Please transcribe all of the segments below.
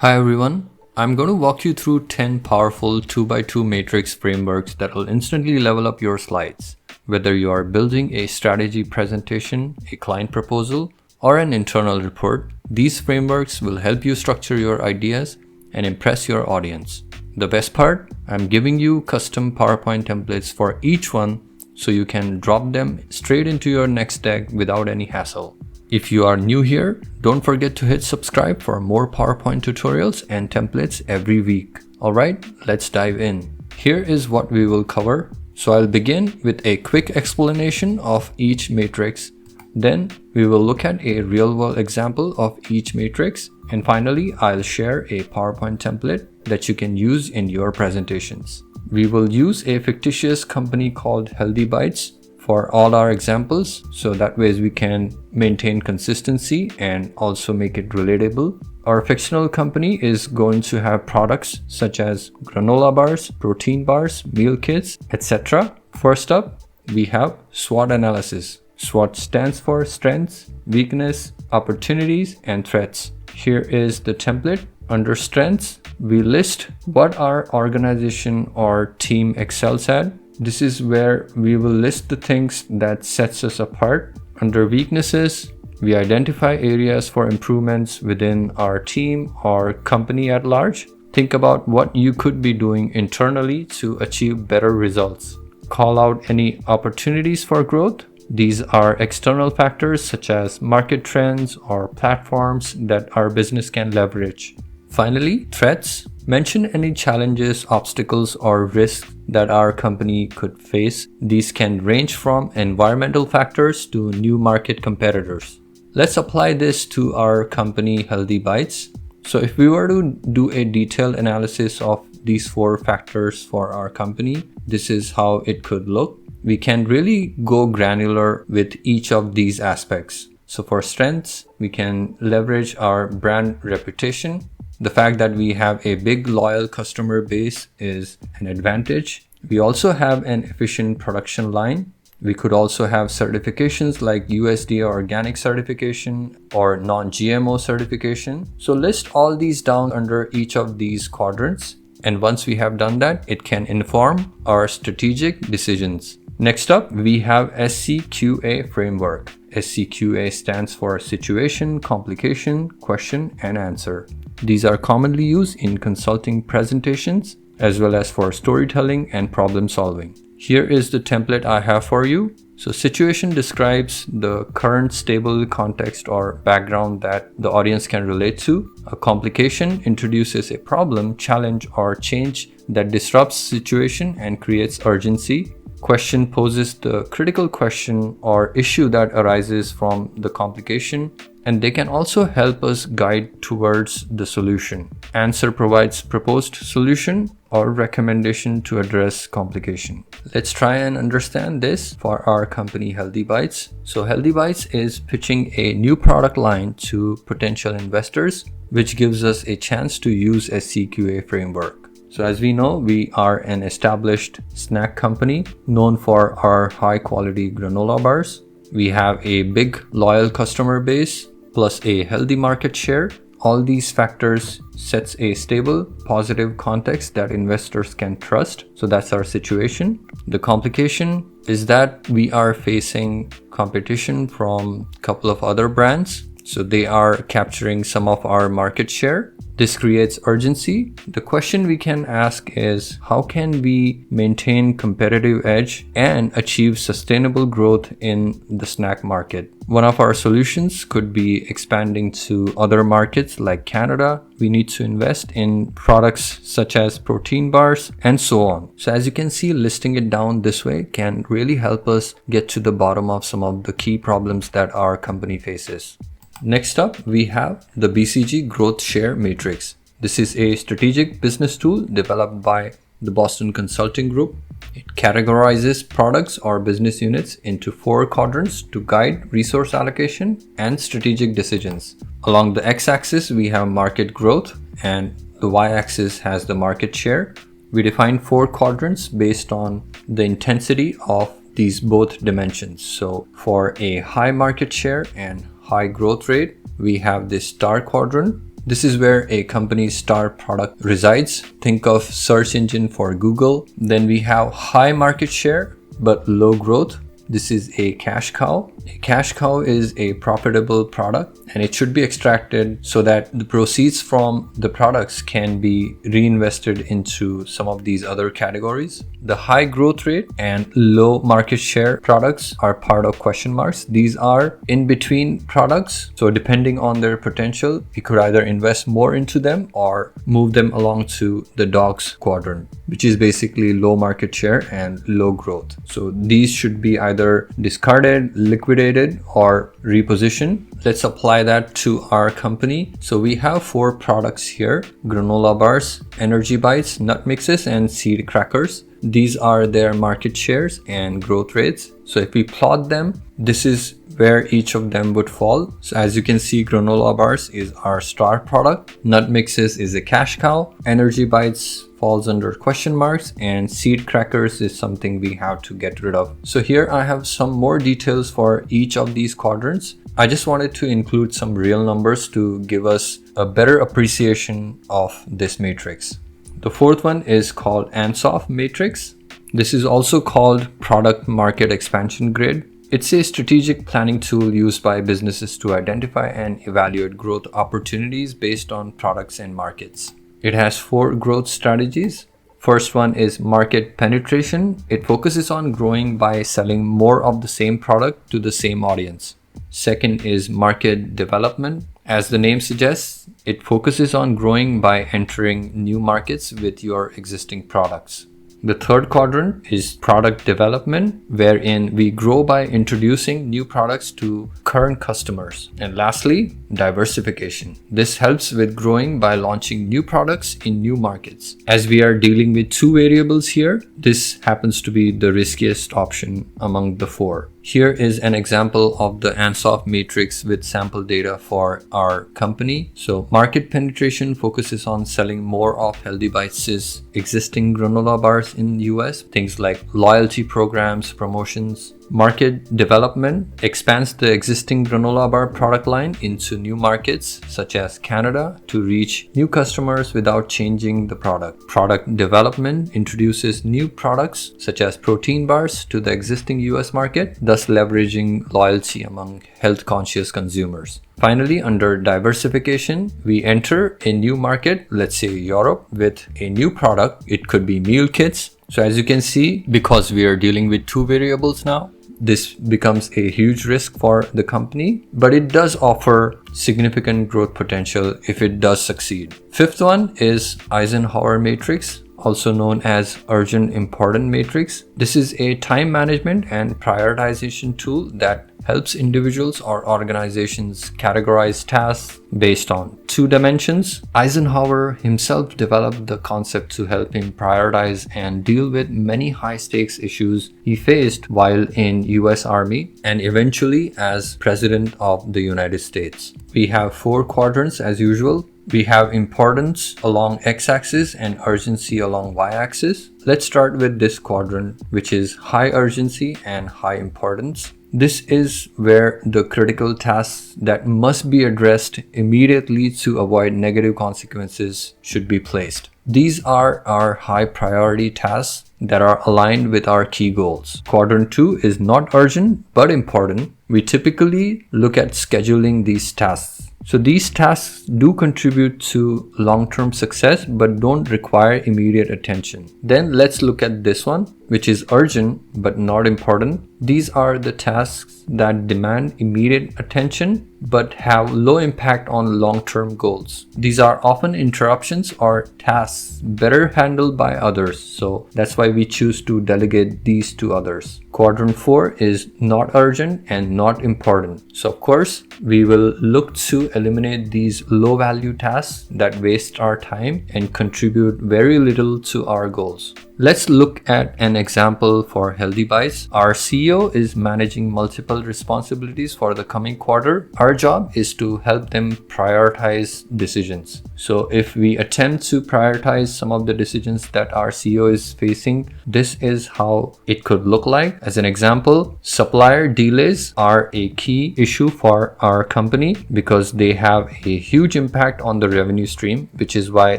Hi everyone, I'm going to walk you through 10 powerful 2x2 matrix frameworks that will instantly level up your slides. Whether you are building a strategy presentation, a client proposal, or an internal report, these frameworks will help you structure your ideas and impress your audience. The best part, I'm giving you custom PowerPoint templates for each one so you can drop them straight into your next deck without any hassle. If you are new here, don't forget to hit subscribe for more PowerPoint tutorials and templates every week. Alright, let's dive in. Here is what we will cover. So I'll begin with a quick explanation of each matrix. Then we will look at a real-world example of each matrix. And finally, I'll share a PowerPoint template that you can use in your presentations. We will use a fictitious company called Healthy Bites for all our examples, so that way we can maintain consistency and also make it relatable. Our fictional company is going to have products such as granola bars, protein bars, meal kits, etc. First up, we have SWOT analysis. SWOT stands for strengths, weakness, opportunities, and threats. Here is the template. Under strengths, we list what our organization or team excels at. This is where we will list the things that sets us apart. Under weaknesses, we identify areas for improvements within our team or company at large. Think about what you could be doing internally to achieve better results. Call out any opportunities for growth. These are external factors such as market trends or platforms that our business can leverage. Finally, threats. Mention any challenges, obstacles, or risks that our company could face. These can range from environmental factors to new market competitors. Let's apply this to our company Healthy Bites. So if we were to do a detailed analysis of these 4 factors for our company, this is how it could look. We can really go granular with each of these aspects. So for strengths, we can leverage our brand reputation. The fact that we have a big loyal customer base is an advantage. We also have an efficient production line. We could also have certifications like USDA organic certification or non-GMO certification. So list all these down under each of these quadrants. And once we have done that, it can inform our strategic decisions. Next up, we have SCQA framework. SCQA stands for situation, complication, question, and answer. These are commonly used in consulting presentations as well as for storytelling and problem solving. Here is the template I have for you. So situation describes the current stable context or background that the audience can relate to. A complication introduces a problem, challenge, or change that disrupts situation and creates urgency. Question poses the critical question or issue that arises from the complication, and they can also help us guide towards the solution. Answer provides proposed solution or recommendation to address complication. Let's try and understand this for our company Healthy Bites. So Healthy Bites is pitching a new product line to potential investors, which gives us a chance to use SCQA framework. So as we know, we are an established snack company known for our high quality granola bars. We have a big loyal customer base plus a healthy market share. All these factors sets a stable, positive context that investors can trust. So that's our situation. The complication is that we are facing competition from a couple of other brands. So they are capturing some of our market share. This creates urgency. The question we can ask is, how can we maintain competitive edge and achieve sustainable growth in the snack market? One of our solutions could be expanding to other markets like Canada. We need to invest in products such as protein bars and so on. So as you can see, listing it down this way can really help us get to the bottom of some of the key problems that our company faces. Next up, we have the BCG Growth Share Matrix. This is a strategic business tool developed by the Boston Consulting Group. It categorizes products or business units into 4 quadrants to guide resource allocation and strategic decisions. Along the x-axis, we have market growth, and the y-axis has the market share. We define 4 quadrants based on the intensity of these both dimensions. So for a high market share and high growth rate, we have this star quadrant. This is where a company's star product resides. Think of search engine for Google. Then we have high market share but low growth. This is a cash cow. A cash cow is a profitable product and it should be extracted so that the proceeds from the products can be reinvested into some of these other categories. The high growth rate and low market share products are part of question marks. These are in between products. So depending on their potential, we could either invest more into them or move them along to the dogs quadrant, which is basically low market share and low growth. So these should be either discarded, liquidated, or repositioned. Let's apply that to our company. So we have 4 products here: granola bars, energy bites, nut mixes, and seed crackers. These are their market shares and growth rates. So if we plot them, this is where each of them would fall. So as you can see, granola bars is our star product, nut mixes is a cash cow, energy bites falls under question marks, and seed crackers is something we have to get rid of. So here I have some more details for each of these quadrants. I just wanted to include some real numbers to give us a better appreciation of this matrix. The 4th one is called Ansoff matrix. This is also called product market expansion grid. It's a strategic planning tool used by businesses to identify and evaluate growth opportunities based on products and markets. It has 4 growth strategies. First one is market penetration. It focuses on growing by selling more of the same product to the same audience. Second is market development. As the name suggests, it focuses on growing by entering new markets with your existing products. The 3rd quadrant is product development, wherein we grow by introducing new products to current customers. And lastly, diversification. This helps with growing by launching new products in new markets. As we are dealing with 2 variables here, this happens to be the riskiest option among the 4. Here is an example of the Ansoff matrix with sample data for our company. So market penetration focuses on selling more of Healthy Bites' existing granola bars in the US, things like loyalty programs, promotions. Market development expands the existing granola bar product line into new markets such as Canada to reach new customers without changing the product. Product development introduces new products such as protein bars to the existing US market, thus leveraging loyalty among health-conscious consumers. Finally, under diversification, we enter a new market, let's say Europe, with a new product. It could be meal kits. So as you can see, because we are dealing with 2 variables now, this becomes a huge risk for the company, but it does offer significant growth potential if it does succeed. 5th one is Eisenhower matrix, also known as urgent important matrix. This is a time management and prioritization tool that helps individuals or organizations categorize tasks based on 2 dimensions. Eisenhower himself developed the concept to help him prioritize and deal with many high-stakes issues he faced while in US Army and eventually as President of the United States. We have 4 quadrants as usual. We have importance along x-axis and urgency along y-axis. Let's start with this quadrant, which is high urgency and high importance. This is where the critical tasks that must be addressed immediately to avoid negative consequences should be placed. These are our high priority tasks that are aligned with our key goals. Quadrant 2 is not urgent but important. We typically look at scheduling these tasks. So these tasks do contribute to long-term success but don't require immediate attention. Then let's look at this one, which is urgent but not important. These are the tasks that demand immediate attention but have low impact on long-term goals. These are often interruptions or tasks better handled by others, so that's why we choose to delegate these to others. Quadrant 4 is not urgent and not important. So of course, we will look to eliminate these low-value tasks that waste our time and contribute very little to our goals. Let's look at an example for Healthy Bites. Our CEO is managing multiple responsibilities for the coming quarter. Our job is to help them prioritize decisions. So if we attempt to prioritize some of the decisions that our CEO is facing, this is how it could look like. As an example, supplier delays are a key issue for our company because they have a huge impact on the revenue stream, which is why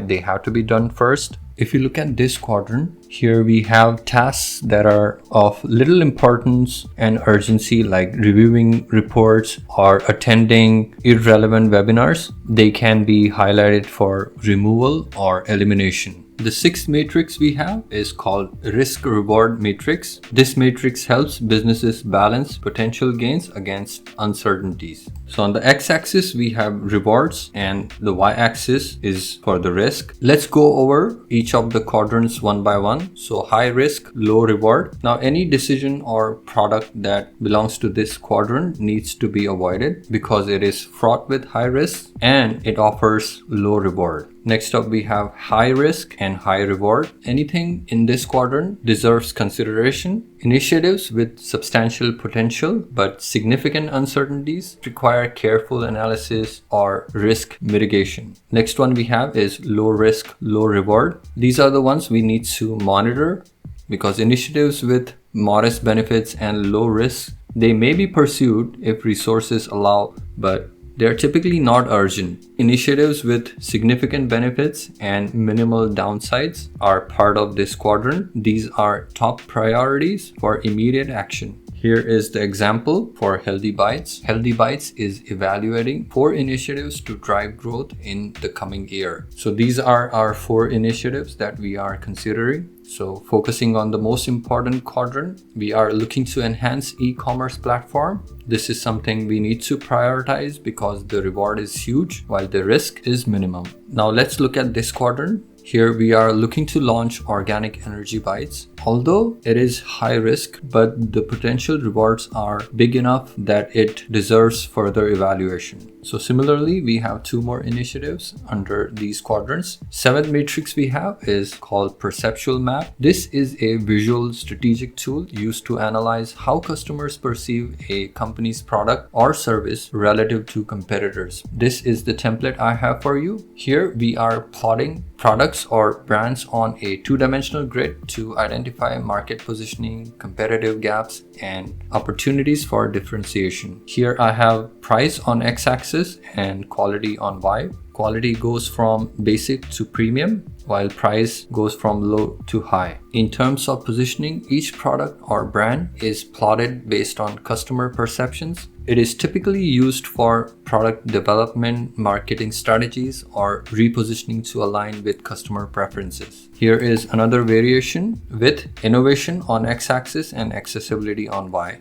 they have to be done first. If you look at this quadrant, here we have tasks that are of little importance and urgency, like reviewing reports or attending irrelevant webinars. They can be highlighted for removal or elimination. The sixth matrix we have is called risk-reward matrix. This matrix helps businesses balance potential gains against uncertainties. So on the x-axis, we have rewards and the y-axis is for the risk. Let's go over each of the quadrants one by one. So high risk, low reward. Now any decision or product that belongs to this quadrant needs to be avoided because it is fraught with high risk and it offers low reward. Next up, we have high risk and high reward. Anything in this quadrant deserves consideration. Initiatives with substantial potential but significant uncertainties require careful analysis or risk mitigation. Next one we have is low risk, low reward. These are the ones we need to monitor because initiatives with modest benefits and low risk, they may be pursued if resources allow, but they are typically not urgent. Initiatives with significant benefits and minimal downsides are part of this quadrant. These are top priorities for immediate action. Here is the example for Healthy Bites. Healthy Bites is evaluating 4 initiatives to drive growth in the coming year. So these are our 4 initiatives that we are considering. So focusing on the most important quadrant, we are looking to enhance e-commerce platform. This is something we need to prioritize because the reward is huge while the risk is minimum. Now let's look at this quadrant. Here we are looking to launch organic energy bites. Although it is high risk, but the potential rewards are big enough that it deserves further evaluation. So similarly, we have 2 more initiatives under these quadrants. 7th matrix we have is called Perceptual Map. This is a visual strategic tool used to analyze how customers perceive a company's product or service relative to competitors. This is the template I have for you. Here we are plotting products or brands on a 2-dimensional grid to identify market positioning, competitive gaps, and opportunities for differentiation. Here I have price on x-axis and quality on y. Quality goes from basic to premium, while price goes from low to high. In terms of positioning, each product or brand is plotted based on customer perceptions. It is typically used for product development, marketing strategies, or repositioning to align with customer preferences. Here is another variation with innovation on x-axis and accessibility on y.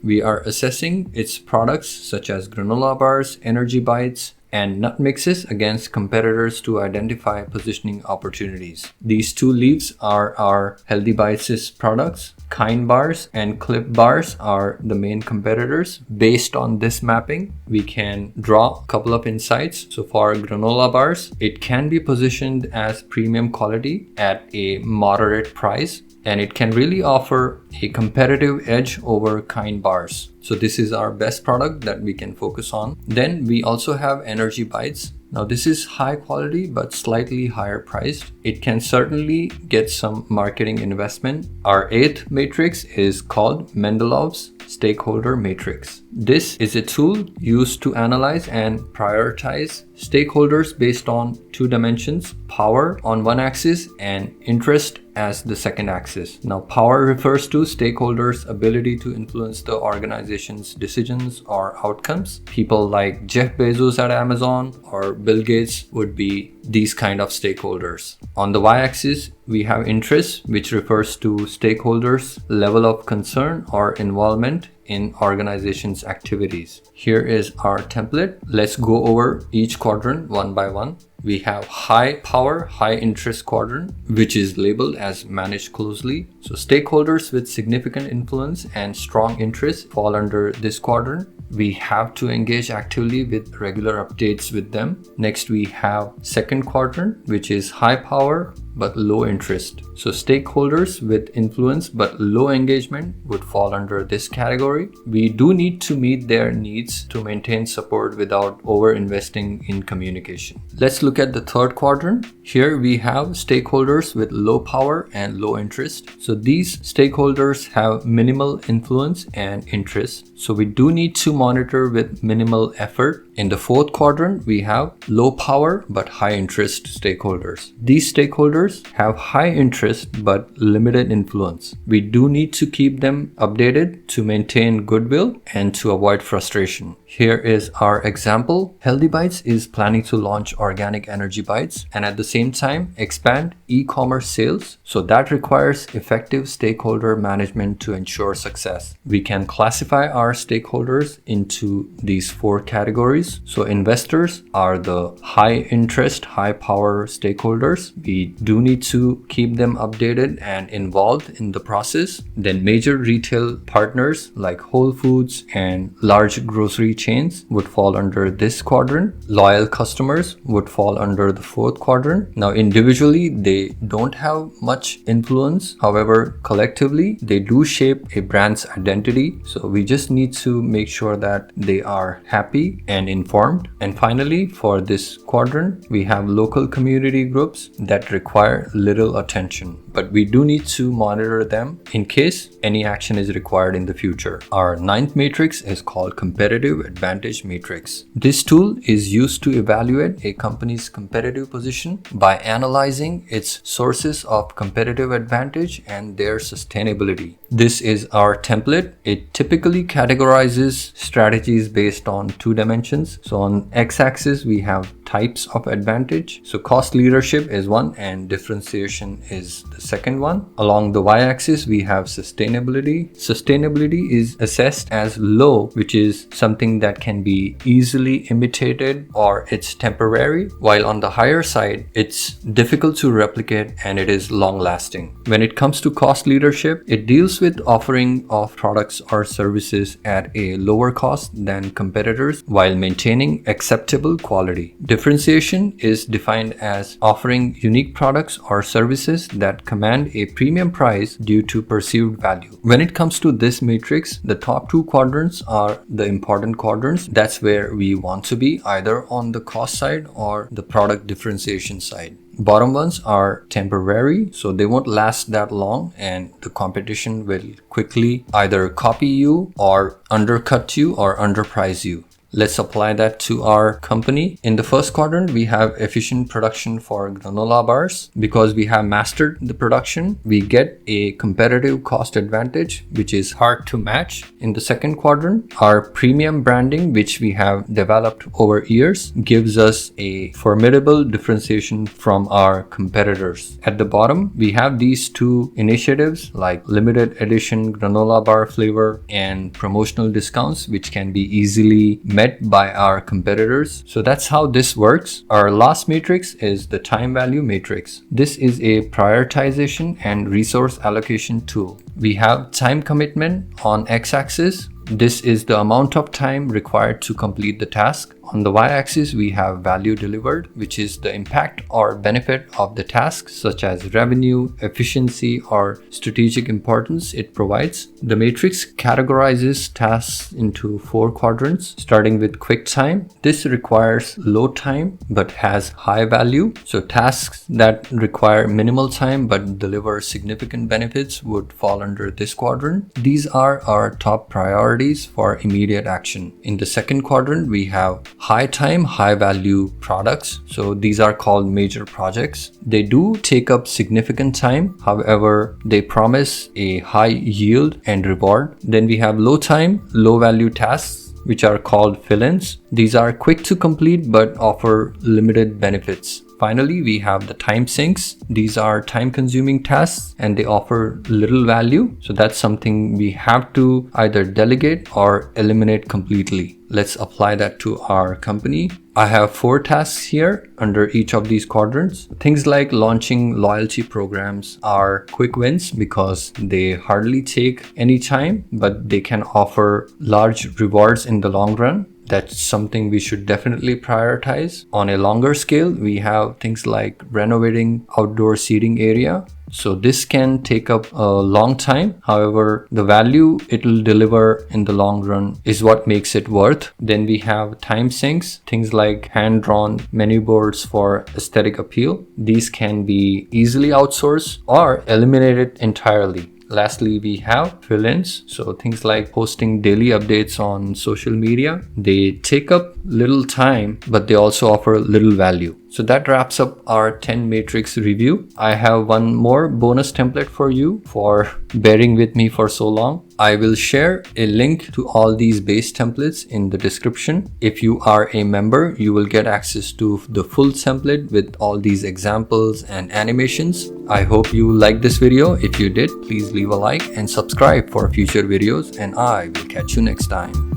We are assessing its products such as granola bars, energy bites, and nut mixes against competitors to identify positioning opportunities. These 2 leaves are our Healthy Bites' products. Kind bars and Clip bars are the main competitors. Based on this mapping, we can draw a couple of insights. So for granola bars, it can be positioned as premium quality at a moderate price, and it can really offer a competitive edge over Kind bars. So this is our best product that we can focus on. Then we also have Energy Bites. Now this is high quality but slightly higher priced. It can certainly get some marketing investment. Our 8th matrix is called Mendelow's Stakeholder Matrix. This is a tool used to analyze and prioritize stakeholders based on 2 dimensions, power on one axis and interest as the second axis. Now, power refers to stakeholders' ability to influence the organization's decisions or outcomes. People like Jeff Bezos at Amazon or Bill Gates would be these kind of stakeholders. On the y-axis, we have interest, which refers to stakeholders' level of concern or involvement in organization's activities. Here is our template. Let's go over each quadrant one by one. We have high power, high interest quadrant, which is labeled as managed closely. So stakeholders with significant influence and strong interest fall under this quadrant. we have to engage actively with regular updates with them. Next, we have second quadrant, which is high power but low interest. So stakeholders with influence but low engagement would fall under this category. We do need to meet their needs to maintain support without over investing in communication. Let's look at the third quadrant. Here we have stakeholders with low power and low interest. So these stakeholders have minimal influence and interest. So we do need to monitor with minimal effort. In the fourth quadrant, we have low power but high interest stakeholders. These stakeholders have high interest but limited influence. We do need to keep them updated to maintain goodwill and to avoid frustration. Here is our example. Healthy Bites is planning to launch organic energy bites and at the same time expand e-commerce sales. So that requires effective stakeholder management to ensure success. We can classify our stakeholders into these four categories. So investors are the high interest, high power stakeholders. We do need to keep them updated and involved in the process. Then major retail partners like Whole Foods and large grocery chains would fall under this quadrant. Loyal customers would fall under the fourth quadrant. Now individually they don't have much influence. However, collectively they do shape a brand's identity. So we just need to make sure that they are happy and informed. And finally, for this quadrant, we have local community groups that require little attention, but we do need to monitor them in case any action is required in the future. Our ninth matrix is called Competitive Advantage Matrix. This tool is used to evaluate a company's competitive position by analyzing its sources of competitive advantage and their sustainability. This is our template. It typically categorizes strategies based on two dimensions. So on x-axis, we have types of advantage. So cost leadership is one and differentiation is the second one. Along the y-axis, we have sustainability. Sustainability is assessed as low, which is something that can be easily imitated or it's temporary, while on the higher side, it's difficult to replicate and it is long lasting. When it comes to cost leadership, it deals with offering of products or services at a lower cost than competitors while maintaining acceptable quality. Differentiation is defined as offering unique products or services that command a premium price due to perceived value. When it comes to this matrix, the top two quadrants are the important quadrants. That's where we want to be, either on the cost side or the product differentiation side. Bottom ones are temporary, so they won't last that long and the competition will quickly either copy you or undercut you or underprice you. Let's apply that to our company. In the first quadrant, we have efficient production for granola bars. Because we have mastered the production, we get a competitive cost advantage, which is hard to match. In the second quadrant, our premium branding, which we have developed over years, gives us a formidable differentiation from our competitors. At the bottom, we have these two initiatives like limited edition granola bar flavor and promotional discounts, which can be easily met by our competitors. So that's how this works. Our last matrix is the time value matrix. This is a prioritization and resource allocation tool. We have time commitment on x-axis. This is the amount of time required to complete the task. On the y-axis, we have value delivered, which is the impact or benefit of the task, such as revenue, efficiency, or strategic importance it provides. The matrix categorizes tasks into four quadrants, starting with quick time. This requires low time but has high value. So tasks that require minimal time but deliver significant benefits would fall under this quadrant. These are our top priorities for immediate action. In the second quadrant, we have high time, high value products. So these are called major projects. They do take up significant time. However, they promise a high yield and reward. Then we have low time, low value tasks, which are called fill-ins. These are quick to complete but offer limited benefits. Finally, we have the time sinks. These are time consuming tasks and they offer little value. So that's something we have to either delegate or eliminate completely. Let's apply that to our company. I have 4 tasks here under each of these quadrants. Things like launching loyalty programs are quick wins because they hardly take any time, but they can offer large rewards in the long run. That's something we should definitely prioritize. On a longer scale, we have things like renovating outdoor seating area. So this can take up a long time. However, the value it will deliver in the long run is what makes it worth. Then we have time sinks, things like hand-drawn menu boards for aesthetic appeal. These can be easily outsourced or eliminated entirely. Lastly, we have fill-ins. So things like posting daily updates on social media. They take up little time, but they also offer little value. So that wraps up our 10 matrix review. I have one more bonus template for you for bearing with me for so long. I will share a link to all these base templates in the description. If you are a member, you will get access to the full template with all these examples and animations. I hope you liked this video. If you did, please leave a like and subscribe for future videos, and I will catch you next time.